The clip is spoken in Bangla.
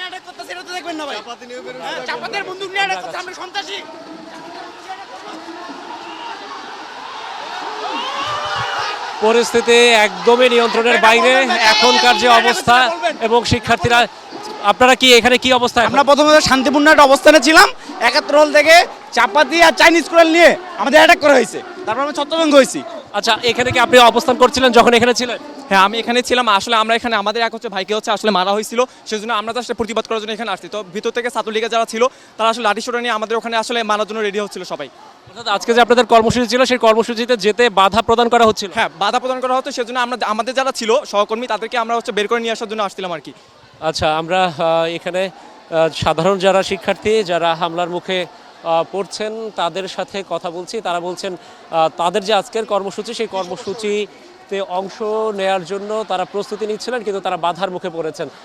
অ্যাটাক করতেছে এটা তো দেখবেন না ভাই। চাপাতের বন্দুক নিয়ে অ্যাটাক করতে আমরা সন্ত্রাসী। পরিস্থিতি একদমই নিয়ন্ত্রণের বাইরে এখনকার যে অবস্থা এবং শিক্ষার্থীরা আপনারা কি এখানে কি অবস্থা আমরা প্রথমে শান্তিপূর্ণ একটা অবস্থানে ছিলাম, ৭১ হল থেকে চাপাতি আর চাইনিজ কোরাল নিয়ে আমাদের অ্যাটাক করা হয়েছে, তারপর আমরা ছত্রভঙ্গ হয়েছি। আচ্ছা এখানে কি আপনি অবস্থান করছিলেন যখন এখানে ছিলেন? হ্যাঁ আমি এখানে ছিলাম। আসলে আমরা এখানে আমাদের এক হচ্ছে ভাইকে হচ্ছে আসলে মারা হয়েছিল, সেজন্য আমরা তো আসলে প্রতিবাদ করার জন্য এখানে আসছি। তো ভিতর থেকে ছাত্রলীগের যারা ছিল তারা আসলে লাঠিসোঁটা নিয়ে আমাদের ওখানে আসলে মারার জন্য রেডি হচ্ছিল সবাই। অর্থাৎ আজকে যে আপনাদের কর্মসূচি ছিল সেই কর্মসূচিতে যেতে বাধা প্রদান করা হচ্ছিল? হ্যাঁ বাধা প্রদান করা হতো, সেজন্য আমরা আমাদের যারা ছিল সহকর্মী তাদেরকে আমরা হচ্ছে বের করে নিয়ে আসার জন্য আসছিলাম আর কি। আচ্ছা আমরা এখানে সাধারণ যারা শিক্ষার্থী যারা হামলার মুখে পড়ছেন তাদের সাথে কথা বলছি। তারা বলছেন তাদের যে আজকের কর্মসূচি সেই কর্মসূচিতে অংশ নেয়ার জন্য তারা প্রস্তুতি নিচ্ছিলেন, কিন্তু তারা বাধার মুখে পড়েছেন।